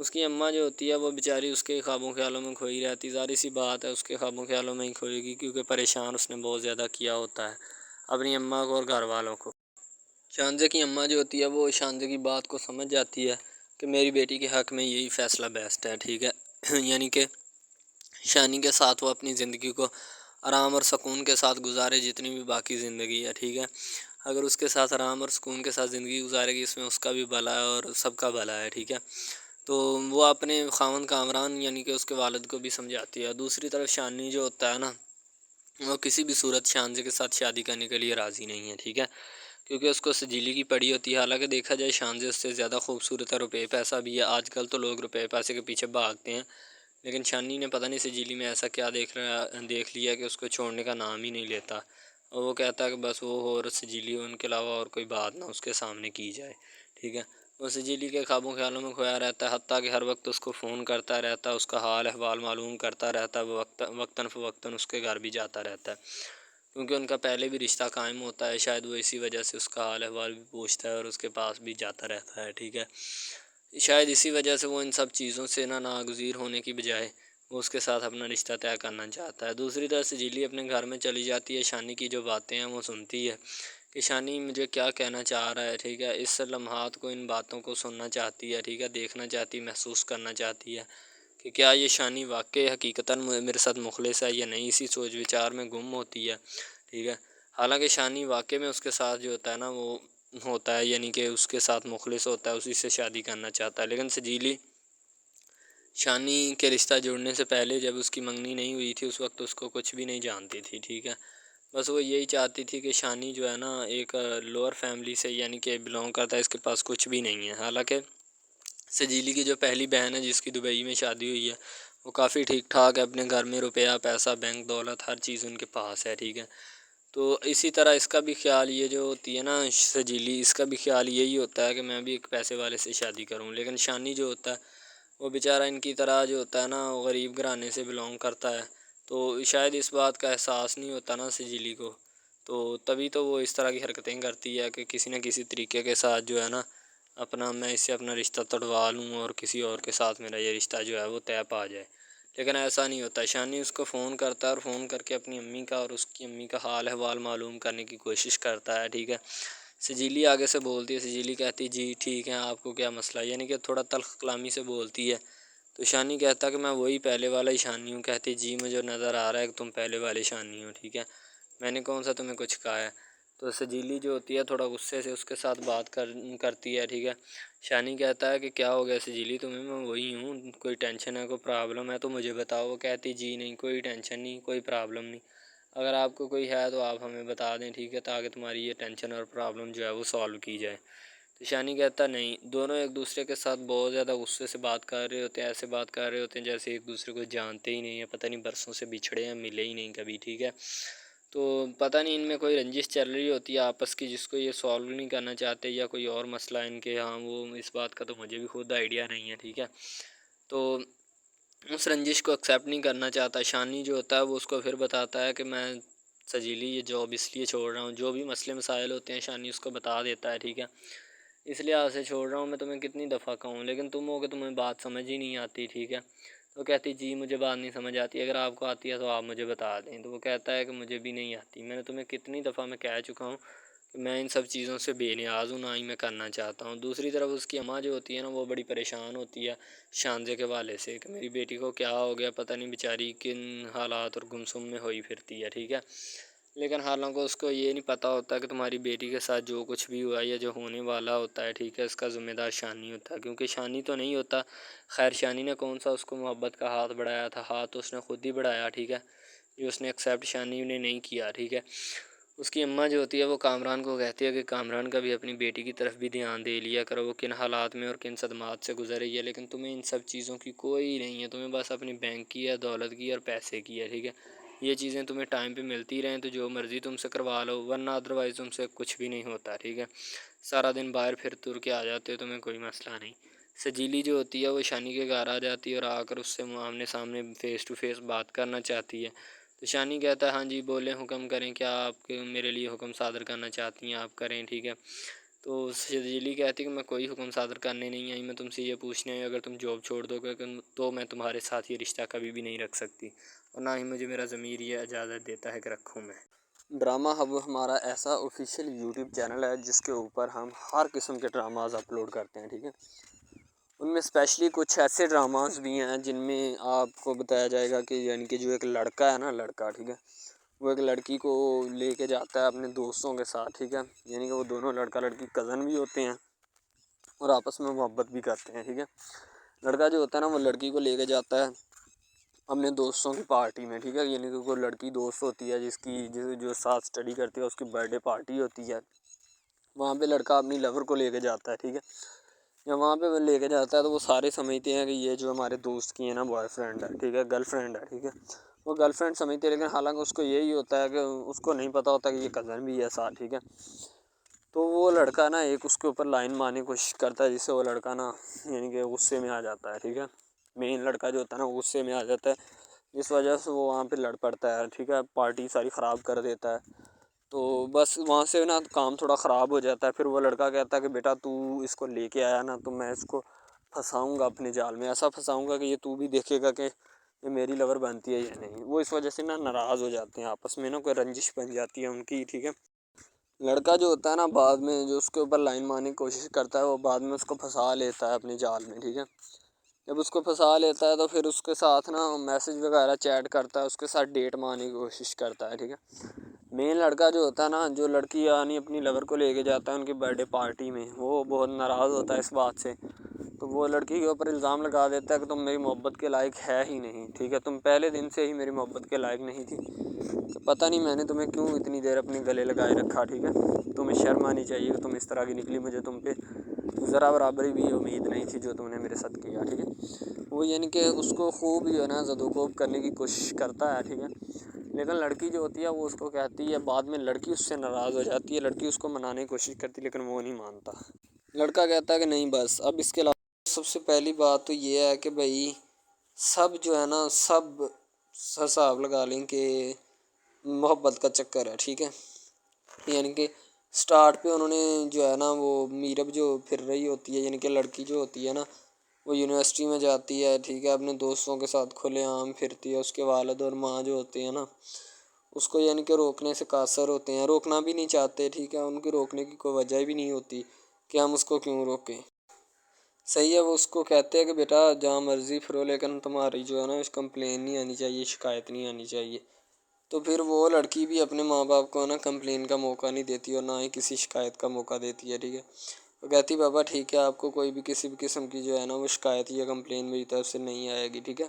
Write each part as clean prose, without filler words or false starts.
اس کی اماں جو ہوتی ہے وہ بیچاری اس کے خوابوں خیالوں میں کھوئی رہتی، ظاہر سی بات ہے اس کے خوابوں خیالوں میں ہی کھوئے گی، کیونکہ پریشان اس نے بہت زیادہ کیا ہوتا ہے اپنی اماں کو اور گھر والوں کو۔ شانزے کی اماں جو ہوتی ہے وہ شانزے کی بات کو سمجھ جاتی ہے کہ میری بیٹی کے حق میں یہی فیصلہ بیسٹ ہے، ٹھیک ہے، یعنی کہ شانی کے ساتھ وہ اپنی زندگی کو آرام اور سکون کے ساتھ گزارے، جتنی بھی باقی زندگی ہے، ٹھیک ہے۔ اگر اس کے ساتھ آرام اور سکون کے ساتھ زندگی گزارے گی، اس میں اس کا بھی بھلا ہے اور سب کا بھلا ہے، ٹھیک ہے۔ تو وہ اپنے خاوند کامران یعنی کہ اس کے والد کو بھی سمجھاتی ہے۔ دوسری طرف شانی جو ہوتا ہے نا، وہ کسی بھی صورت شانزے کے ساتھ شادی کرنے کے لیے راضی نہیں ہے، ٹھیک ہے، کیونکہ اس کو سجیلی کی پڑی ہوتی ہے۔ حالانکہ دیکھا جائے شانزے اس سے زیادہ خوبصورت ہے، روپے پیسہ بھی ہے، آج کل تو لوگ روپے پیسے کے پیچھے بھاگتے ہیں، لیکن شانی نے پتہ نہیں سجیلی میں ایسا کیا دیکھ لیا کہ اس کو چھوڑنے کا نام ہی نہیں لیتا، اور وہ کہتا ہے کہ بس وہ اور سجیلی ان کے علاوہ اور کوئی بات نہ اس کے سامنے کی جائے، ٹھیک ہے۔ وہ سجیلی کے خوابوں خیالوں میں کھویا رہتا ہے، حتیٰ کہ ہر وقت اس کو فون کرتا رہتا ہے، اس کا حال احوال معلوم کرتا رہتا ہے، وہ وقتاً فوقتاً اس کے گھر بھی جاتا رہتا ہے، کیونکہ ان کا پہلے بھی رشتہ قائم ہوتا ہے، شاید وہ اسی وجہ سے اس کا حال احوال بھی پوچھتا ہے اور اس کے پاس بھی جاتا رہتا ہے، ٹھیک ہے۔ شاید اسی وجہ سے وہ ان سب چیزوں سے ناگزیر ہونے کی بجائے وہ اس کے ساتھ اپنا رشتہ طے کرنا چاہتا ہے۔ دوسری طرف سجیلی اپنے گھر میں چلی جاتی ہے، شانی کی جو باتیں ہیں وہ سنتی ہے کہ شانی مجھے کیا کہنا چاہ رہا ہے، ٹھیک ہے، اس لمحات کو، ان باتوں کو سننا چاہتی ہے، ٹھیک ہے، دیکھنا چاہتی، محسوس کرنا چاہتی ہے کہ کیا یہ شانی واقعی حقیقتاً میرے ساتھ مخلص ہے یا نہیں، اسی سوچ وچار میں گم ہوتی ہے، ٹھیک ہے۔ حالانکہ شانی واقعی میں اس کے ساتھ جو ہوتا ہے نا وہ ہوتا ہے، یعنی کہ اس کے ساتھ مخلص ہوتا ہے، اسی سے شادی کرنا چاہتا ہے، لیکن سجیلی شانی کے رشتہ جڑنے سے پہلے جب اس کی منگنی نہیں ہوئی تھی اس وقت اس کو کچھ بھی نہیں جانتی تھی، ٹھیک ہے۔ بس وہ یہی چاہتی تھی کہ شانی جو ہے نا ایک لوور فیملی سے یعنی کہ بلونگ کرتا ہے، اس کے پاس کچھ بھی نہیں ہے۔ حالانکہ سجیلی کی جو پہلی بہن ہے جس کی دبئی میں شادی ہوئی ہے، وہ کافی ٹھیک ٹھاک ہے، اپنے گھر میں روپیہ پیسہ بینک دولت ہر چیز ان کے پاس ہے، ٹھیک ہے۔ تو اسی طرح اس کا بھی خیال یہ جو ہوتی ہے نا سجیلی، اس کا بھی خیال یہی ہوتا ہے کہ میں بھی ایک پیسے والے سے شادی کروں، لیکن شانی جو ہوتا ہے وہ بیچارہ ان کی طرح جو ہوتا ہے نا غریب گھرانے سے بلونگ کرتا ہے، تو شاید اس بات کا احساس نہیں ہوتا نا سجیلی کو، تو تبھی تو وہ اس طرح کی حرکتیں کرتی ہے کہ کسی نہ کسی طریقے کے ساتھ جو ہے نا میں اس سے اپنا رشتہ توڑوا لوں اور کسی اور کے ساتھ میرا یہ رشتہ جو ہے وہ طے پا جائے، لیکن ایسا نہیں ہوتا۔ شانی اس کو فون کرتا ہے اور فون کر کے اپنی امی کا اور اس کی امی کا حال احوال معلوم کرنے کی کوشش کرتا ہے، ٹھیک ہے۔ سجیلی آگے سے بولتی ہے، سجیلی کہتی ہے جی ٹھیک ہے، آپ کو کیا مسئلہ ہے، یعنی کہ تھوڑا تلخ کلامی سے بولتی ہے، تو شانی کہتا ہے کہ میں وہی پہلے والا ہی شانی ہوں، کہتی جی مجھے نظر آ رہا ہے کہ تم پہلے والے شانی ہو، ٹھیک ہے، میں نے کون سا تمہیں کچھ کہا ہے۔ تو سجیلی جو ہوتی ہے تھوڑا غصے سے اس کے ساتھ بات کرتی ہے، ٹھیک ہے۔ شانی کہتا ہے کہ کیا ہو گیا سجیلی تمہیں، میں وہی ہوں، کوئی ٹینشن ہے، کوئی پرابلم ہے تو مجھے بتاؤ۔ وہ کہتی جی نہیں، کوئی ٹینشن نہیں، کوئی پرابلم نہیں، اگر آپ کو کوئی ہے تو آپ ہمیں بتا دیں، ٹھیک ہے، تاکہ تمہاری یہ ٹینشن اور پرابلم جو ہے وہ سالو کی جائے۔ تو شانی کہتا نہیں، دونوں ایک دوسرے کے ساتھ بہت زیادہ غصے سے بات کر رہے ہوتے ہیں، ایسے بات کر رہے ہوتے ہیں جیسے ایک دوسرے کو جانتے ہی نہیں ہیں، پتہ نہیں برسوں سے بچھڑے ہیں، ملے ہی نہیں کبھی، ٹھیک ہے۔ تو پتہ نہیں ان میں کوئی رنجش چل رہی ہوتی ہے آپس کی، جس کو یہ سالو نہیں کرنا چاہتے، یا کوئی اور مسئلہ ان کے ہاں، وہ اس بات کا تو مجھے بھی خود آئیڈیا نہیں ہے، ٹھیک ہے۔ تو اس رنجش کو ایکسیپٹ نہیں کرنا چاہتا شانی جو ہوتا ہے، وہ اس کو پھر بتاتا ہے کہ میں سجیلی یہ جاب اس لیے چھوڑ رہا ہوں، جو بھی مسئلے مسائل ہوتے ہیں شانی اس کو بتا دیتا ہے، ٹھیک ہے، اس لیے آج سے چھوڑ رہا ہوں، میں تمہیں کتنی دفعہ کہوں لیکن تم ہو کہ تمہیں بات سمجھ ہی نہیں آتی، ٹھیک ہے۔ تو کہتی جی مجھے بات نہیں سمجھ آتی، اگر آپ کو آتی ہے تو آپ مجھے بتا دیں۔ تو وہ کہتا ہے کہ مجھے بھی نہیں آتی، میں نے تمہیں کتنی دفعہ میں کہہ چکا ہوں کہ میں ان سب چیزوں سے بے نیاز ہوں، نہ ہی میں کرنا چاہتا ہوں۔ دوسری طرف اس کی اماں جو ہوتی ہے نا وہ بڑی پریشان ہوتی ہے شانزے کے والے سے کہ میری بیٹی کو کیا ہو گیا، پتہ نہیں بیچاری کن حالات اور گمسم میں ہوئی پھرتی ہے، ٹھیک ہے، لیکن حالانکہ اس کو یہ نہیں پتہ ہوتا کہ تمہاری بیٹی کے ساتھ جو کچھ بھی ہوا یا جو ہونے والا ہوتا ہے، ٹھیک ہے، اس کا ذمہ دار شانی ہوتا ہے، کیونکہ شانی تو نہیں ہوتا، خیر شانی نے کون سا اس کو محبت کا ہاتھ بڑھایا تھا، ہاتھ تو اس نے خود ہی بڑھایا، ٹھیک ہے، جو اس نے ایکسیپٹ شانی نے نہیں کیا، ٹھیک ہے۔ اس کی اماں جو ہوتی ہے وہ کامران کو کہتی ہے کہ کامران کا بھی اپنی بیٹی کی طرف بھی دھیان دے لیا کرو، وہ کن حالات میں اور کن صدمات سے گزر رہی ہے، لیکن تمہیں ان سب چیزوں کی کوئی نہیں ہے، تمہیں بس اپنی بینک کی ہے، دولت کی اور پیسے کی ہے، ٹھیک ہے، یہ چیزیں تمہیں ٹائم پہ ملتی رہیں تو جو مرضی تم سے کروا لو، ورنہ ادروائز تم سے کچھ بھی نہیں ہوتا، ٹھیک ہے، سارا دن باہر پھر تر کے آ جاتے ہو، تمہیں کوئی مسئلہ نہیں۔ سجیلی جو ہوتی ہے وہ شانی کے گھر آ جاتی ہے اور آ کر اس سے آمنے سامنے فیس ٹو فیس بات کرنا چاہتی ہے، تو شانی کہتا ہے ہاں جی بولیں، حکم کریں، کیا آپ کے میرے لیے حکم صادر کرنا چاہتی ہیں آپ کریں، ٹھیک ہے۔ تو شرجیلی کہتی کہ میں کوئی حکم صادر کرنے نہیں آئی، میں تم سے یہ پوچھنے آئی اگر تم جاب چھوڑ دو گے تو میں تمہارے ساتھ یہ رشتہ کبھی بھی نہیں رکھ سکتی، اور نہ ہی مجھے میرا ضمیر یہ اجازت دیتا ہے کہ رکھوں میں۔ ڈرامہ ہب ہمارا ایسا آفیشیل یوٹیوب چینل ہے جس کے اوپر ہم ہر قسم کے ڈراماز اپلوڈ کرتے ہیں، ٹھیک ہے۔ ان میں اسپیشلی کچھ ایسے ڈراماز بھی ہیں جن میں آپ کو بتایا جائے گا کہ یعنی کہ جو ایک لڑکا ہے نا، لڑکا، ٹھیک ہے، وہ ایک لڑکی کو لے کے جاتا ہے اپنے دوستوں کے ساتھ، ٹھیک ہے، یعنی کہ وہ دونوں لڑکا لڑکی کزن بھی ہوتے ہیں اور آپس میں محبت بھی کرتے ہیں، ٹھیک ہے۔ لڑکا جو ہوتا ہے نا وہ لڑکی کو لے کے جاتا ہے اپنے دوستوں کی پارٹی میں، ٹھیک ہے، یعنی کہ کوئی لڑکی دوست ہوتی ہے جو ساتھ اسٹڈی کرتی ہے، اس کی برتھ ڈے پارٹی ہوتی ہے، وہاں پہ لڑکا اپنی لور کو لے کے جاتا ہے، ٹھیک ہے۔ جب وہاں پہ وہ لے کے جاتا ہے تو وہ سارے سمجھتے ہیں کہ یہ جو ہمارے دوست کی ہے نا بوائے فرینڈ ہے، ٹھیک ہے، گرل فرینڈ ہے، ٹھیک ہے، وہ گرل فرینڈ سمجھتے ہیں، لیکن حالانکہ اس کو یہی ہوتا ہے کہ اس کو نہیں پتہ ہوتا کہ یہ کزن بھی ہے ساتھ، ٹھیک ہے۔ تو وہ لڑکا نا ایک اس کے اوپر لائن مارنے کی کوشش کرتا ہے، جس سے وہ لڑکا نا یعنی کہ غصے میں آ جاتا ہے، ٹھیک ہے، مین لڑکا جو ہوتا ہے نا غصے میں آ جاتا ہے، جس وجہ سے وہ وہاں پہ لڑ پڑتا ہے، ٹھیک ہے، پارٹی ساری خراب کر دیتا ہے۔ تو بس وہاں سے نا کام تھوڑا خراب ہو جاتا ہے، پھر وہ لڑکا کہتا ہے کہ بیٹا تو اس کو لے کے آیا نا تو میں اس کو پھنساؤں گا اپنے جال میں، ایسا پھنساؤں گا کہ یہ تو بھی دیکھے گا کہ یہ میری لور بنتی ہے یا نہیں۔ وہ اس وجہ سے نا ناراض ہو جاتے ہیں، آپس میں نا کوئی رنجش بن جاتی ہے ان کی، ٹھیک ہے۔ لڑکا جو ہوتا ہے نا بعد میں جو اس کے اوپر لائن مارنے کی کوشش کرتا ہے وہ بعد میں اس کو پھنسا لیتا ہے اپنے جال میں، ٹھیک ہے۔ جب اس کو پھنسا لیتا ہے تو پھر اس کے ساتھ نا میسج وغیرہ چیٹ کرتا ہے، اس کے ساتھ ڈیٹ مارنے کی کوشش کرتا ہے، ٹھیک ہے۔ مین لڑکا جو ہوتا ہے نا، جو لڑکی یعنی اپنی لور کو لے کے جاتا ہے ان کی برتھ ڈے پارٹی میں، وہ بہت ناراض ہوتا ہے اس بات سے، تو وہ لڑکی کے اوپر الزام لگا دیتا ہے کہ تم میری محبت کے لائق ہے ہی نہیں، ٹھیک ہے، تم پہلے دن سے ہی میری محبت کے لائق نہیں تھی، تو پتہ نہیں میں نے تمہیں کیوں اتنی دیر اپنے گلے لگائے رکھا، ٹھیک ہے، تمہیں شرم آنی چاہیے کہ تم اس طرح کی نکلی، مجھے تم پہ ذرا برابری بھی امید نہیں تھی جو تم نے میرے ساتھ کیا، ٹھیک ہے۔ وہ یعنی کہ اس کو خوب جو ہے نا زد و کوب کرنے کی کوشش کرتا ہے، ٹھیک ہے، لیکن لڑکی جو ہوتی ہے وہ اس کو کہتی ہے، بعد میں لڑکی اس سے ناراض ہو جاتی ہے، لڑکی اس کو منانے کی کوشش کرتی ہے لیکن وہ نہیں مانتا۔ لڑکا کہتا ہے کہ نہیں بس اب اس کے علاوہ سب سے پہلی بات تو یہ ہے کہ بھائی سب جو ہے نا سب حساب لگا لیں کہ محبت کا چکر ہے، ٹھیک ہے، یعنی کہ سٹارٹ پہ انہوں نے جو ہے نا وہ میرب جو پھر رہی ہوتی ہے، یعنی کہ لڑکی جو ہوتی ہے نا وہ یونیورسٹی میں جاتی ہے، ٹھیک ہے، اپنے دوستوں کے ساتھ کھلے عام پھرتی ہے، اس کے والد اور ماں جو ہوتے ہیں نا اس کو یعنی کہ روکنے سے قاصر ہوتے ہیں، روکنا بھی نہیں چاہتے، ٹھیک ہے، ان کے روکنے کی کوئی وجہ بھی نہیں ہوتی کہ ہم اس کو کیوں روکیں، صحیح ہے۔ وہ اس کو کہتے ہیں کہ بیٹا جہاں مرضی پھرو لیکن تمہاری جو ہے نا اس کمپلین نہیں آنی چاہیے، شکایت نہیں آنی چاہیے، تو پھر وہ لڑکی بھی اپنے ماں باپ کو نا کمپلین کا موقع نہیں دیتی اور نہ ہی کسی شکایت کا موقع دیتی ہے، ٹھیک ہے، وہ کہتی بابا ٹھیک ہے آپ کو کوئی بھی کسی بھی قسم کی جو ہے نا وہ شکایت یا کمپلین میری طرف سے نہیں آئے گی، ٹھیک ہے،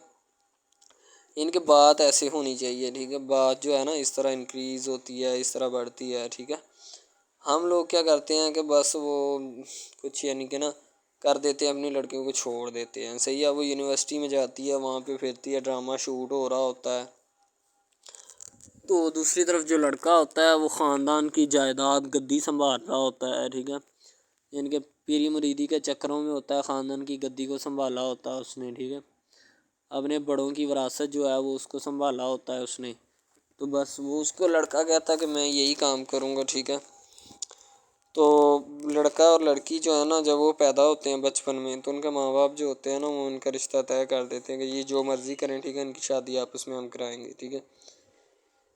ان کے بات ایسے ہونی چاہیے، ٹھیک ہے، بات جو ہے نا اس طرح انکریز ہوتی ہے، اس طرح بڑھتی ہے، ٹھیک ہے۔ ہم لوگ کیا کرتے ہیں کہ بس وہ کچھ یعنی کہ نا کر دیتے ہیں، اپنی لڑکیوں کو چھوڑ دیتے ہیں، صحیح ہے، وہ یونیورسٹی میں جاتی ہے، وہاں پہ پھرتی ہے، ڈرامہ شوٹ ہو رہا ہوتا ہے، تو دوسری طرف جو لڑکا ہوتا ہے وہ خاندان کی جائیداد گدی سنبھال رہا ہوتا ہے، ٹھیک ہے، یعنی کہ پیری مریدی کے چکروں میں ہوتا ہے، خاندان کی گدی کو سنبھالا ہوتا ہے اس نے، ٹھیک ہے، اپنے بڑوں کی وراثت جو ہے وہ اس کو سنبھالا ہوتا ہے اس نے، تو بس وہ اس کو لڑکا کہتا ہے کہ میں یہی کام کروں گا، ٹھیک ہے۔ تو لڑکا اور لڑکی جو ہے نا جب وہ پیدا ہوتے ہیں بچپن میں تو ان کے ماں باپ جو ہوتے ہیں نا وہ ان کا رشتہ طے کر دیتے ہیں کہ یہ جو مرضی کریں، ٹھیک ہے، ان کی شادی آپس میں ہم کرائیں گے، ٹھیک ہے،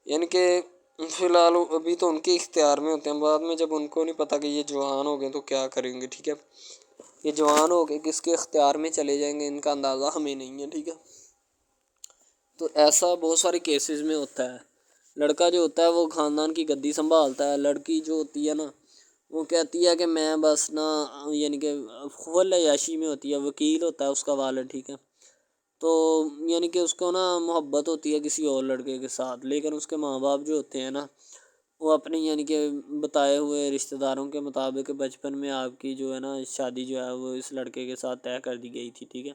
یعنی کہ فی الحال ابھی تو ان کے اختیار میں ہوتے ہیں، بعد میں جب ان کو نہیں پتہ کہ یہ جوان ہو گئے تو کیا کریں گے، ٹھیک ہے، یہ جوان ہو کے کس کے اختیار میں چلے جائیں گے ان کا اندازہ ہمیں نہیں ہے، ٹھیک ہے۔ تو ایسا بہت سارے کیسز میں ہوتا ہے، لڑکا جو ہوتا ہے وہ خاندان کی گدی سنبھالتا ہے، لڑکی جو ہوتی ہے نا وہ کہتی ہے کہ میں بس نا یعنی کہ فل عیاشی میں ہوتی ہے، وکیل ہوتا ہے اس کا والد، ٹھیک ہے، تو یعنی کہ اس کو نا محبت ہوتی ہے کسی اور لڑکے کے ساتھ، لیکن اس کے ماں باپ جو ہوتے ہیں نا وہ اپنی یعنی کہ بتائے ہوئے رشتہ داروں کے مطابق بچپن میں آپ کی جو ہے نا شادی جو ہے وہ اس لڑکے کے ساتھ طے کر دی گئی تھی، ٹھیک ہے،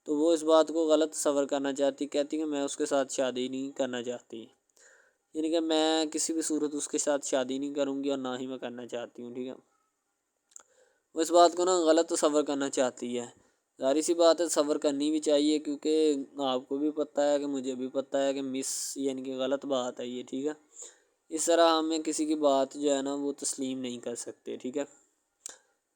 تو وہ اس بات کو غلط تصور کرنا چاہتی، کہتی کہ میں اس کے ساتھ شادی نہیں کرنا چاہتی، یعنی کہ میں کسی بھی صورت اس کے ساتھ شادی نہیں کروں گی اور نہ ہی میں کرنا چاہتی ہوں، ٹھیک ہے، وہ اس بات کو نا غلط تصور کرنا چاہتی ہے، ظاہر سی بات ہے صبر کرنی بھی چاہیے کیونکہ آپ کو بھی پتہ ہے کہ مجھے بھی پتہ ہے کہ یعنی کہ غلط بات ہے یہ، ٹھیک ہے، اس طرح ہمیں کسی کی بات جو ہے نا وہ تسلیم نہیں کر سکتے، ٹھیک ہے۔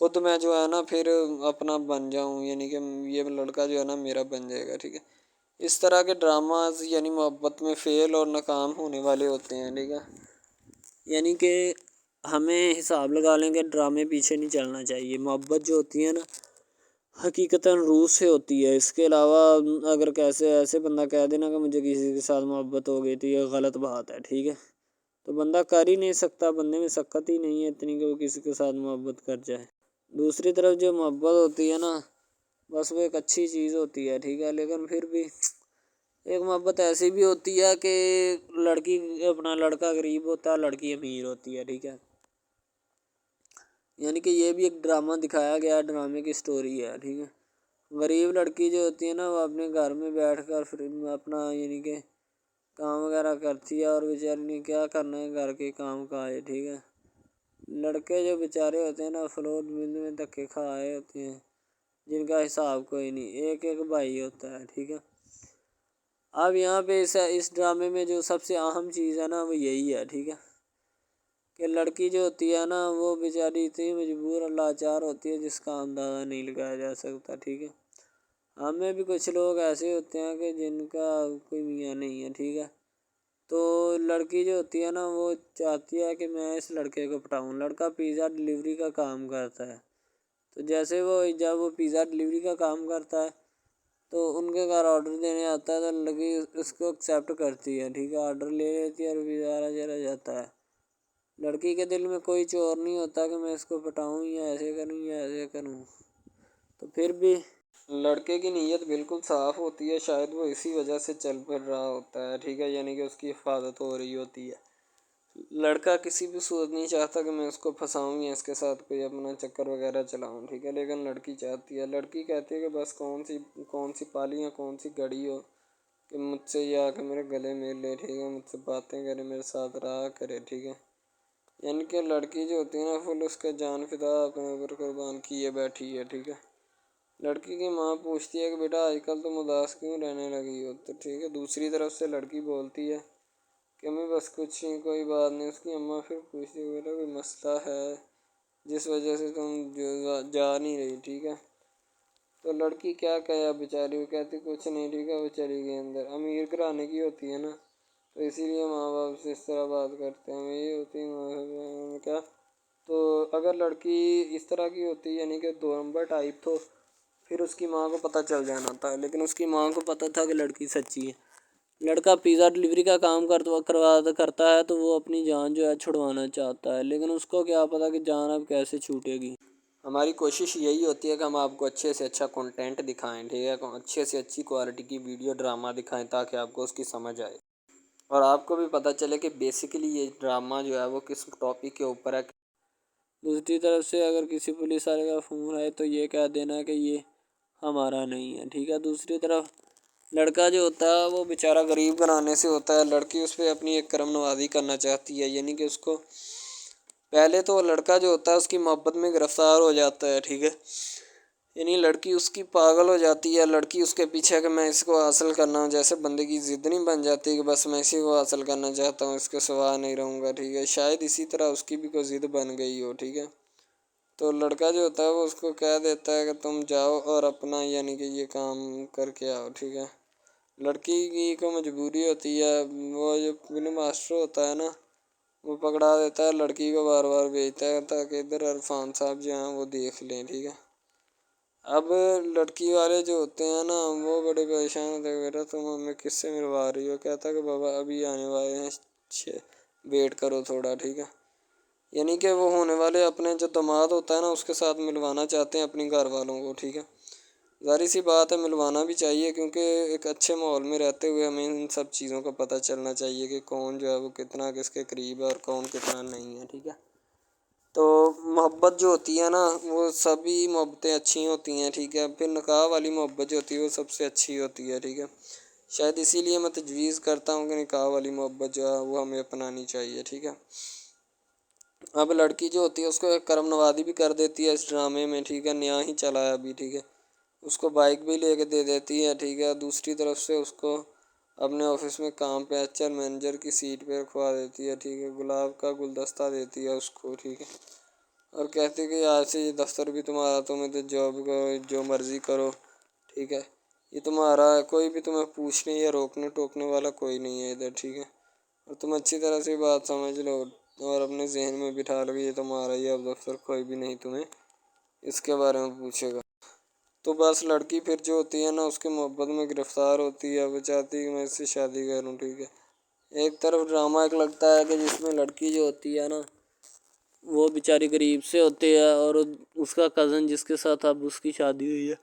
خود میں جو ہے نا پھر اپنا بن جاؤں، یعنی کہ یہ لڑکا جو ہے نا میرا بن جائے گا، ٹھیک ہے۔ اس طرح کے ڈراماز یعنی محبت میں فیل اور ناکام ہونے والے ہوتے ہیں، ٹھیک ہے۔ یعنی کہ ہمیں حساب لگا لیں کہ ڈرامے پیچھے نہیں چلنا چاہیے۔ محبت جو ہوتی ہے نا حقیقتاً روح سے ہوتی ہے۔ اس کے علاوہ اگر ایسے بندہ کہہ دینا کہ مجھے کسی کے ساتھ محبت ہو گئی تھی، یہ غلط بات ہے، ٹھیک ہے۔ تو بندہ کر ہی نہیں سکتا، بندے میں سکت ہی نہیں ہے اتنی کہ وہ کسی کے ساتھ محبت کر جائے۔ دوسری طرف جو محبت ہوتی ہے نا بس وہ ایک اچھی چیز ہوتی ہے، ٹھیک ہے، لیکن پھر بھی ایک محبت ایسی بھی ہوتی ہے کہ لڑکا غریب ہوتا ہے، لڑکی امیر ہوتی ہے، ٹھیک ہے۔ یعنی کہ یہ بھی ایک ڈرامہ دکھایا گیا، ڈرامے کی سٹوری ہے، ٹھیک ہے۔ غریب لڑکی جو ہوتی ہے نا وہ اپنے گھر میں بیٹھ کر پھر اپنا یعنی کہ کام وغیرہ کرتی ہے، اور بیچاری نے کیا کرنا ہے گھر کے کام کاج، ٹھیک ہے۔ لڑکے جو بیچارے ہوتے ہیں نا فلوٹ مل میں دھکے کھائے ہوتے ہیں، جن کا حساب کوئی نہیں، ایک بھائی ہوتا ہے، ٹھیک ہے۔ اب یہاں پہ اس ڈرامے میں جو سب سے اہم چیز ہے نا وہ یہی ہے، ٹھیک ہے، کہ لڑکی جو ہوتی ہے نا وہ بیچاری اتنی مجبور اور لاچار ہوتی ہے جس کا اندازہ نہیں لگایا جا سکتا، ٹھیک ہے۔ ہمیں بھی کچھ لوگ ایسے ہوتے ہیں کہ جن کا کوئی میاں نہیں ہے، ٹھیک ہے۔ تو لڑکی جو ہوتی ہے نا وہ چاہتی ہے کہ میں اس لڑکے کو پٹاؤں۔ لڑکا پیزا ڈلیوری کا کام کرتا ہے، تو جب وہ پیزا ڈلیوری کا کام کرتا ہے تو ان کے گھر آرڈر دینے آتا ہے تو لڑکی اس کو ایکسیپٹ کرتی ہے، ٹھیک ہے، آرڈر لے لیتی ہے اور پیزا چلا جاتا ہے۔ لڑکی کے دل میں کوئی چور نہیں ہوتا کہ میں اس کو پٹاؤں یا ایسے کروں یا ایسے کروں۔ تو پھر بھی لڑکے کی نیت بالکل صاف ہوتی ہے، شاید وہ اسی وجہ سے چل پھر رہا ہوتا ہے، ٹھیک ہے، یعنی کہ اس کی حفاظت ہو رہی ہوتی ہے۔ لڑکا کسی بھی صورت نہیں چاہتا کہ میں اس کو پھنساؤں یا اس کے ساتھ کوئی اپنا چکر وغیرہ چلاؤں، ٹھیک ہے، لیکن لڑکی چاہتی ہے، لڑکی کہتی ہے کہ بس کون سی پالی یا کون سی گڑی ہو کہ مجھ سے یا کہ میرے گلے مل لے، ٹھیک ہے، مجھ سے باتیں کرے، میرے ساتھ رہا کرے، ٹھیک ہے۔ یعنی کہ لڑکی جو ہوتی ہے نا فل اس کا جان فدا اپنے اوپر قربان کیے بیٹھی ہے، ٹھیک ہے۔ لڑکی کی ماں پوچھتی ہے کہ بیٹا آج کل تم اداس کیوں رہنے لگی ہو، تو ٹھیک ہے، دوسری طرف سے لڑکی بولتی ہے کہ میں بس کچھ نہیں، کوئی بات نہیں۔ اس کی اماں پھر پوچھتی ہے بیٹا کوئی مسئلہ ہے جس وجہ سے تم جا نہیں رہی، ٹھیک ہے۔ تو لڑکی کیا کہے بیچاری، وہ کہتی کچھ نہیں، ٹھیک ہے، وہ چلی گئی اندر۔ امیر گھرانے کی ہوتی ہے نا تو اسی لیے ماں باپ سے اس طرح بات کرتے ہیں، یہ ہوتی ہے کیا۔ تو اگر لڑکی اس طرح کی ہوتی یعنی کہ دو نمبر ٹائپ تو پھر اس کی ماں کو پتہ چل جانا تھا، لیکن اس کی ماں کو پتہ تھا کہ لڑکی سچی ہے۔ لڑکا پیزا ڈلیوری کا کام کرتا ہے تو وہ اپنی جان جو ہے چھڑوانا چاہتا ہے، لیکن اس کو کیا پتہ کہ جان اب کیسے چھوٹے گی۔ ہماری کوشش یہی ہوتی ہے کہ ہم آپ کو اچھے سے اچھا کنٹینٹ دکھائیں، ٹھیک ہے، اچھے سے اچھی کوالٹی کی ویڈیو ڈرامہ دکھائیں تاکہ آپ کو اس کی سمجھ آئے اور آپ کو بھی پتہ چلے کہ بیسیکلی یہ ڈرامہ جو ہے وہ کس ٹاپک کے اوپر ہے۔ دوسری طرف سے اگر کسی پولیس والے کا فون آئے تو یہ کہہ دینا کہ یہ ہمارا نہیں ہے، ٹھیک ہے۔ دوسری طرف لڑکا جو ہوتا ہے وہ بیچارہ غریب گھرانے سے ہوتا ہے، لڑکی اس پہ اپنی ایک کرم نوازی کرنا چاہتی ہے، یعنی کہ اس کو پہلے تو لڑکا جو ہوتا ہے اس کی محبت میں گرفتار ہو جاتا ہے، ٹھیک ہے، یعنی لڑکی اس کی پاگل ہو جاتی ہے، لڑکی اس کے پیچھے کہ میں اس کو حاصل کرنا ہوں، جیسے بندے کی ضد نہیں بن جاتی کہ بس میں اسی کو حاصل کرنا چاہتا ہوں، اس کے سوا نہیں رہوں گا، ٹھیک ہے، شاید اسی طرح اس کی بھی کوئی ضد بن گئی ہو، ٹھیک ہے۔ تو لڑکا جو ہوتا ہے وہ اس کو کہہ دیتا ہے کہ تم جاؤ اور اپنا یعنی کہ یہ کام کر کے آؤ، ٹھیک ہے۔ لڑکی کی کو مجبوری ہوتی ہے، وہ جو فلم ماسٹر ہوتا ہے نا وہ پکڑا دیتا ہے، لڑکی کو بار بار بھیجتا ہے تاکہ ادھر عرفان صاحب جو ہیں وہ دیکھ لیں، ٹھیک ہے۔ اب لڑکی والے جو ہوتے ہیں نا وہ بڑے پریشان ہوتے ہیں، بیٹا تم ہمیں کس سے ملوا رہی ہو، کہتا ہے کہ بابا ابھی آنے والے ہیں، ویٹ کرو تھوڑا، ٹھیک ہے۔ یعنی کہ وہ ہونے والے اپنے جو داماد ہوتا ہے نا اس کے ساتھ ملوانا چاہتے ہیں اپنی گھر والوں کو، ٹھیک ہے۔ ظاہر سی بات ہے ملوانا بھی چاہیے کیونکہ ایک اچھے ماحول میں رہتے ہوئے ہمیں ان سب چیزوں کا پتہ چلنا چاہیے کہ کون جو ہے وہ کتنا کس کے قریب ہے اور کون کتنا نہیں ہے، ٹھیک ہے۔ تو محبت جو ہوتی ہے نا وہ سبھی محبتیں اچھی ہوتی ہیں، ٹھیک ہے، پھر نکاح والی محبت جو ہوتی ہے وہ سب سے اچھی ہوتی ہے، ٹھیک ہے۔ شاید اسی لیے میں تجویز کرتا ہوں کہ نکاح والی محبت جو ہے وہ ہمیں اپنانی چاہیے، ٹھیک ہے۔ اب لڑکی جو ہوتی ہے اس کو ایک کرم نوازی بھی کر دیتی ہے اس ڈرامے میں، ٹھیک ہے، نیا ہی چلا ہے ابھی، ٹھیک ہے، اس کو بائک بھی لے کے دے دیتی ہے، ٹھیک ہے۔ دوسری طرف سے اس کو اپنے آفس میں کام پہ ایچ آر مینیجر کی سیٹ پہ رکھوا دیتی ہے، ٹھیک ہے، گلاب کا گلدستہ دیتی ہے اس کو، ٹھیک ہے۔ اور کہتی کہ آج سے یہ دفتر بھی تمہارا، تمہیں تو جاب کرو جو مرضی کرو، ٹھیک ہے، یہ تمہارا ہے، کوئی بھی تمہیں پوچھنے یا روکنے ٹوکنے والا کوئی نہیں ہے ادھر، ٹھیک ہے، اور تم اچھی طرح سے بات سمجھ لو اور اپنے ذہن میں بٹھا لو کہ یہ تمہارا ہی اب دفتر، کوئی بھی نہیں تمہیں اس کے بارے میں پوچھے گا۔ تو بس لڑکی پھر جو ہوتی ہے نا اس کے محبت میں گرفتار ہوتی ہے، وہ چاہتی ہے کہ میں اس سے شادی کروں، ٹھیک ہے۔ ایک طرف ڈرامہ ایک لگتا ہے کہ جس میں لڑکی جو ہوتی ہے نا وہ بیچاری غریب سے ہوتی ہے، اور اس کا کزن جس کے ساتھ اب اس کی شادی ہوئی ہے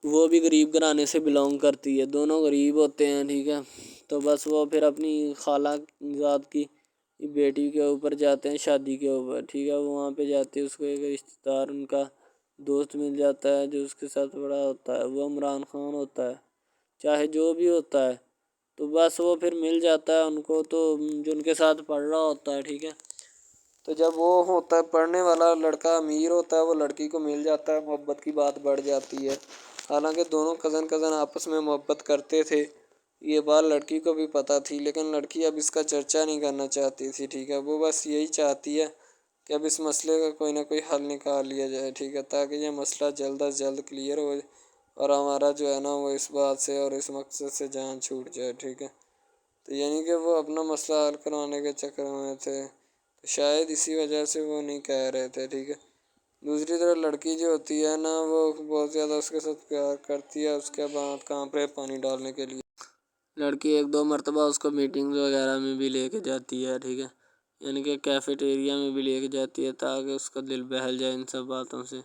وہ بھی غریب گھرانے سے بلانگ کرتی ہے، دونوں غریب ہوتے ہیں، ٹھیک ہے۔ تو بس وہ پھر اپنی خالہ ذات کی بیٹی کے اوپر جاتے ہیں شادی کے اوپر، ٹھیک ہے، وہ وہاں پہ جاتے ہیں، اس کو ایک رشتہ دار ان کا دوست مل جاتا ہے جو اس کے ساتھ بڑا ہوتا ہے، وہ عمران خان ہوتا ہے، چاہے جو بھی ہوتا ہے، تو بس وہ پھر مل جاتا ہے ان کو، تو جو ان کے ساتھ پڑھ رہا ہوتا ہے، ٹھیک ہے، تو جب وہ ہوتا ہے پڑھنے والا لڑکا امیر ہوتا ہے، وہ لڑکی کو مل جاتا ہے، محبت کی بات بڑھ جاتی ہے، حالانکہ دونوں کزن آپس میں محبت کرتے تھے، یہ بات لڑکی کو بھی پتہ تھی، لیکن لڑکی اب اس کا چرچا نہیں کرنا چاہتی تھی، ٹھیک ہے، وہ بس یہی چاہتی ہے کہ اب اس مسئلے کا کوئی نہ کوئی حل نکال لیا جائے، ٹھیک ہے، تاکہ یہ مسئلہ جلد از جلد کلیئر ہو اور ہمارا جو ہے نا وہ اس بات سے اور اس مقصد سے جان چھوٹ جائے، ٹھیک ہے۔ تو یعنی کہ وہ اپنا مسئلہ حل کروانے کے چکر میں تھے، تو شاید اسی وجہ سے وہ نہیں کہہ رہے تھے، ٹھیک ہے۔ دوسری طرف لڑکی جو ہوتی ہے نا وہ بہت زیادہ اس کے ساتھ پیار کرتی ہے، اس کے بعد کہاں پہ پانی ڈالنے کے لیے لڑکی ایک دو مرتبہ اس کو میٹنگ وغیرہ میں بھی لے کے جاتی ہے، ٹھیک ہے، یعنی کہ کیفیٹیریا میں بھی لے کے جاتی ہے تاکہ اس کا دل بہل جائے ان سب باتوں سے،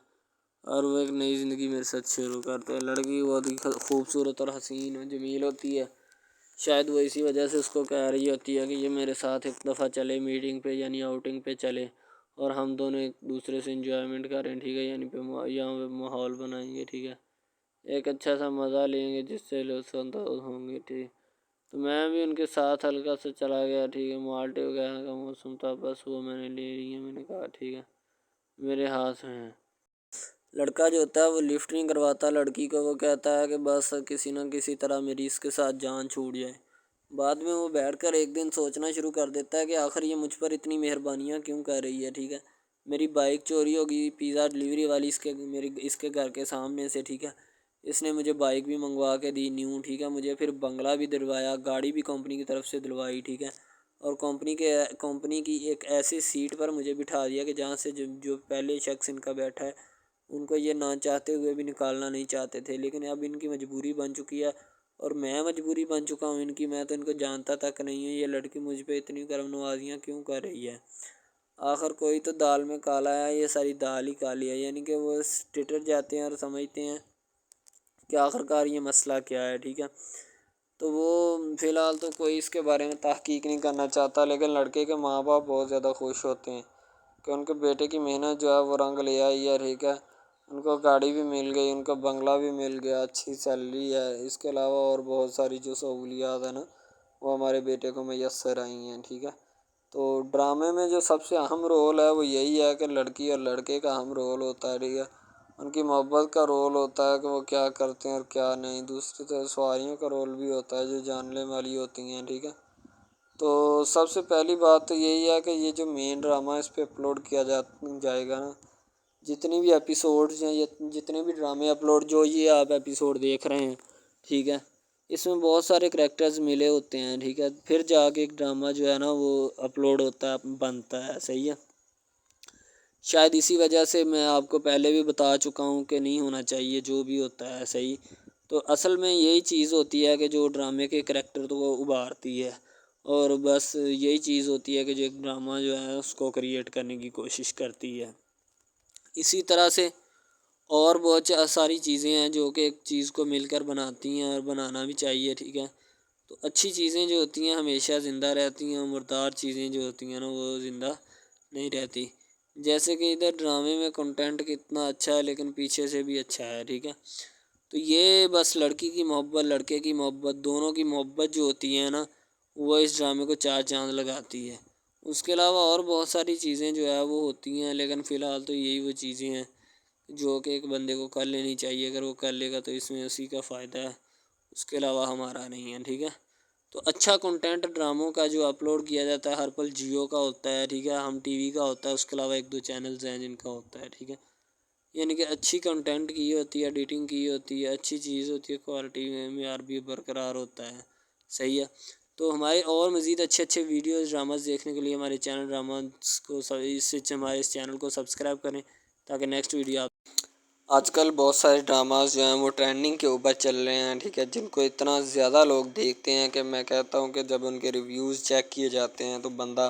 اور وہ ایک نئی زندگی میرے ساتھ شروع کرتے ہیں۔ لڑکی بہت ہی خوبصورت اور حسین اور جمیل ہوتی ہے، شاید وہ اسی وجہ سے اس کو کہہ رہی ہوتی ہے کہ یہ میرے ساتھ ایک دفعہ چلے میٹنگ پہ، یعنی آؤٹنگ پہ چلے، اور ہم دونوں ایک دوسرے سے انجوائمنٹ کریں، ٹھیک ہے، یعنی یہاں پہ ماحول بنائیں گے، ٹھیک ہے، ایک اچھا سا مزہ لیں گے جس سے لطف اندوز ہوں گے، ٹھیک۔ تو میں بھی ان کے ساتھ ہلکا سا چلا گیا، ٹھیک ہے، مالٹے وغیرہ کا موسم تھا، بس وہ میں نے لے لی ہے، میں نے کہا ٹھیک ہے میرے ہاتھ میں ہے۔ لڑکا جو ہوتا ہے وہ لفٹ نہیں کرواتا لڑکی کو، وہ کہتا ہے کہ بس کسی نہ کسی طرح میری اس کے ساتھ جان چھوٹ جائے۔ بعد میں وہ بیٹھ کر ایک دن سوچنا شروع کر دیتا ہے کہ آخر یہ مجھ پر اتنی مہربانیاں کیوں کر رہی ہے، ٹھیک ہے، میری بائک چوری ہوگی، پیزا ڈلیوری والی اس کے گھر کے سامنے سے، ٹھیک ہے، اس نے مجھے بائک بھی منگوا کے دی نیو، ٹھیک ہے، مجھے پھر بنگلہ بھی دلوایا، گاڑی بھی کمپنی کی طرف سے دلوائی، ٹھیک ہے، اور کمپنی کی ایک ایسی سیٹ پر مجھے بٹھا دیا کہ جہاں سے جو پہلے شخص ان کا بیٹھا ہے ان کو یہ نہ چاہتے ہوئے بھی نکالنا نہیں چاہتے تھے، لیکن اب ان کی مجبوری بن چکی ہے، اور میں مجبوری بن چکا ہوں ان کی، میں تو ان کو جانتا تک نہیں ہوں، یہ لڑکی مجھ پہ اتنی کرم نوازیاں کیوں کر رہی ہے۔ آخر کوئی تو دال میں کالا ہے، یہ ساری دال ہی کالی ہے، یعنی کہ وہ ٹٹر جاتے ہیں اور سمجھتے ہیں کہ آخر کار یہ مسئلہ کیا ہے، ٹھیک ہے۔ تو وہ فی الحال تو کوئی اس کے بارے میں تحقیق نہیں کرنا چاہتا، لیکن لڑکے کے ماں باپ بہت زیادہ خوش ہوتے ہیں کہ ان کے بیٹے کی محنت جو ہے وہ رنگ لے آئی ہے، ٹھیک ہے، ان کو گاڑی بھی مل گئی، ان کو بنگلہ بھی مل گیا، اچھی سیلری ہے، اس کے علاوہ اور بہت ساری جو سہولیات ہیں نا وہ ہمارے بیٹے کو میسر آئی ہیں، ٹھیک ہے۔ تو ڈرامے میں جو سب سے اہم رول ہے وہ یہی ہے کہ لڑکی اور لڑکے کا اہم رول ہوتا ہے، ٹھیک ہے، ان کی محبت کا رول ہوتا ہے کہ وہ کیا کرتے ہیں اور کیا نہیں، دوسری طرف سواریوں کا رول بھی ہوتا ہے جو جاننے والی ہوتی ہیں، ٹھیک ہے۔ تو سب سے پہلی بات تو یہی ہے کہ یہ جو مین ڈرامہ ہے اس پہ اپلوڈ کیا جائے گا نا، جتنی بھی ایپیسوڈز ہیں یا جتنے بھی ڈرامے اپلوڈ جو یہ آپ ایپیسوڈ دیکھ رہے ہیں، ٹھیک ہے، اس میں بہت سارے کریکٹرز ملے ہوتے ہیں، ٹھیک ہے، پھر جا کے ایک ڈرامہ جو ہے نا وہ اپلوڈ ہوتا ہے، بنتا ہے، صحیح ہے۔ شاید اسی وجہ سے میں آپ کو پہلے بھی بتا چکا ہوں کہ نہیں ہونا چاہیے جو بھی ہوتا ہے، صحیح۔ تو اصل میں یہی چیز ہوتی ہے کہ جو ڈرامے کے کریکٹر تو وہ ابھارتی ہے، اور بس یہی چیز ہوتی ہے کہ جو ایک ڈرامہ جو ہے اس کو کریٹ کرنے کی کوشش کرتی ہے۔ اسی طرح سے اور بہت ساری چیزیں ہیں جو کہ ایک چیز کو مل کر بناتی ہیں اور بنانا بھی چاہیے، ٹھیک ہے۔ تو اچھی چیزیں جو ہوتی ہیں ہمیشہ زندہ رہتی ہیں، مردار چیزیں جو ہوتی ہیں نا وہ زندہ نہیں رہتی، جیسے کہ ادھر ڈرامے میں کنٹینٹ کتنا اچھا ہے لیکن پیچھے سے بھی اچھا ہے، ٹھیک ہے۔ تو یہ بس لڑکی کی محبت لڑکے کی محبت دونوں کی محبت جو ہوتی ہے نا وہ اس ڈرامے کو چار چاند لگاتی ہے۔ اس کے علاوہ اور بہت ساری چیزیں جو ہے وہ ہوتی ہیں، لیکن فی الحال تو یہی وہ چیزیں ہیں جو کہ ایک بندے کو کر لینی چاہیے، اگر وہ کر لے گا تو اس میں اسی کا فائدہ ہے، اس کے علاوہ ہمارا نہیں ہے، ٹھیک ہے۔ تو اچھا کنٹینٹ ڈراموں کا جو اپلوڈ کیا جاتا ہے ہر پل جیو کا ہوتا ہے، ٹھیک ہے، ہم ٹی وی کا ہوتا ہے، اس کے علاوہ 1-2 چینلز ہیں جن کا ہوتا ہے، ٹھیک ہے، یعنی کہ اچھی کنٹینٹ کی ہوتی ہے، ایڈیٹنگ کی ہوتی ہے، اچھی چیز ہوتی ہے، کوالٹی میں معیار بھی برقرار ہوتا ہے، صحیح ہے۔ تو ہمارے اور مزید اچھے ویڈیوز ڈراماز دیکھنے کے لیے ہمارے چینل ڈراماز کو ہمارے اس چینل کو سبسکرائب کریں تاکہ نیکسٹ ویڈیو آپ آج کل بہت سارے ڈراماز جو ہیں وہ ٹرینڈنگ کے اوپر چل رہے ہیں، ٹھیک ہے، جن کو اتنا زیادہ لوگ دیکھتے ہیں کہ میں کہتا ہوں کہ جب ان کے ریویوز چیک کیے جاتے ہیں تو بندہ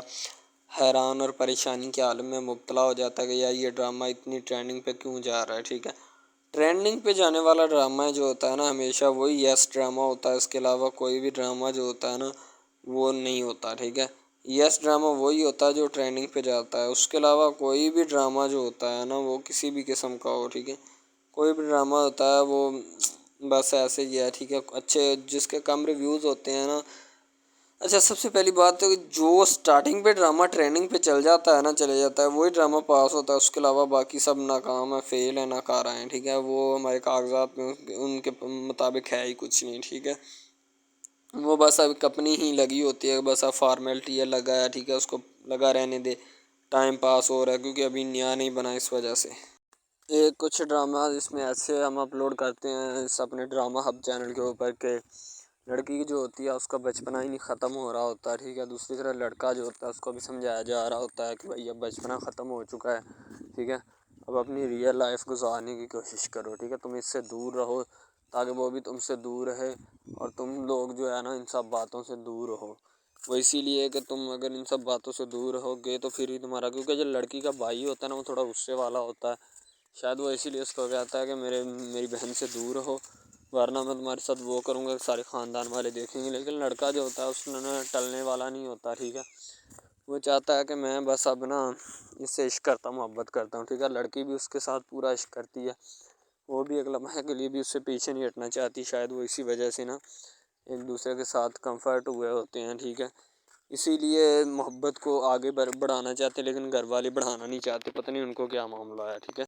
حیران اور پریشانی کے عالم میں مبتلا ہو جاتا ہے کہ یار یہ ڈرامہ اتنی ٹرینڈنگ پہ کیوں جا رہا ہے، ٹھیک ہے۔ ٹرینڈنگ پہ جانے والا ڈرامہ جو ہوتا ہے نا ہمیشہ وہی یس ڈرامہ ہوتا ہے، اس کے علاوہ کوئی بھی ڈرامہ جو ہوتا ہے نا وہ نہیں ہوتا، ٹھیک ہے۔ یس ڈرامہ وہی ہوتا ہے جو ٹرینڈنگ پہ جاتا ہے، اس کے علاوہ کوئی بھی ڈرامہ جو ہوتا ہے نا وہ کسی بھی قسم کا ہو، ٹھیک ہے، کوئی بھی ڈرامہ ہوتا ہے وہ بس ایسے ہی ہے، ٹھیک ہے، اچھے جس کے کم ریویوز ہوتے ہیں نا۔ اچھا، سب سے پہلی بات تو جو سٹارٹنگ پہ ڈرامہ ٹریننگ پہ چل جاتا ہے نا چلے جاتا ہے وہی ڈرامہ پاس ہوتا ہے، اس کے علاوہ باقی سب ناکام ہے، فیل ہے، ناکارہ ہیں، ٹھیک ہے، وہ ہمارے کاغذات میں ان کے مطابق ہے ہی کچھ نہیں، ٹھیک ہے، وہ بس اب اپنی ہی لگی ہوتی ہے، بس اب فارمیلٹی ہے، لگا ہے، ٹھیک ہے، اس کو لگا رہنے دے، ٹائم پاس ہو رہا ہے کیونکہ ابھی نیا نہیں بنا اس وجہ سے۔ کچھ ڈرامہ اس میں ایسے ہم اپلوڈ کرتے ہیں اس اپنے ڈرامہ ہب چینل کے اوپر کہ لڑکی جو ہوتی ہے اس کا بچپنا ہی نہیں ختم ہو رہا ہوتا ہے، ٹھیک ہے، دوسری طرح لڑکا جو ہوتا ہے اس کو بھی سمجھایا جا رہا ہوتا ہے کہ بھائی اب بچپنا ختم ہو چکا ہے، ٹھیک ہے، اب اپنی ریئل لائف گزارنے کی کوشش کرو، ٹھیک ہے، تم اس سے دور رہو تاکہ وہ بھی تم سے دور رہے اور تم لوگ جو ہے نا ان سب باتوں سے دور رہو۔ وہ اسی لیے کہ تم اگر ان سب باتوں سے دور رہو گے تو پھر ہی تمہارا، کیونکہ جو لڑکی کا بھائی ہوتا ہے نا وہ تھوڑا غصے والا ہوتا ہے، شاید وہ اسی لیے اس کو کہتا ہے کہ میری بہن سے دور رہو ورنہ میں تمہارے ساتھ وہ کروں گا، سارے خاندان والے دیکھیں گے، لیکن لڑکا جو ہوتا ہے اس میں ٹلنے والا نہیں ہوتا، ٹھیک ہے، وہ چاہتا ہے کہ میں بس اب نا اس سے عشق کرتا ہوں، محبت کرتا ہوں، ٹھیک ہے، لڑکی بھی اس کے ساتھ پورا عشق کرتی ہے، وہ بھی ایک لمحے کے لیے بھی اس سے پیچھے نہیں ہٹنا چاہتی، شاید وہ اسی وجہ سے نا ایک دوسرے کے ساتھ کمفرٹ ہوئے ہوتے ہیں، ٹھیک ہے، اسی لیے محبت کو آگے بڑھانا چاہتے لیکن گھر والے بڑھانا نہیں چاہتے، پتہ نہیں ان کو کیا معاملہ ہے، ٹھیک ہے۔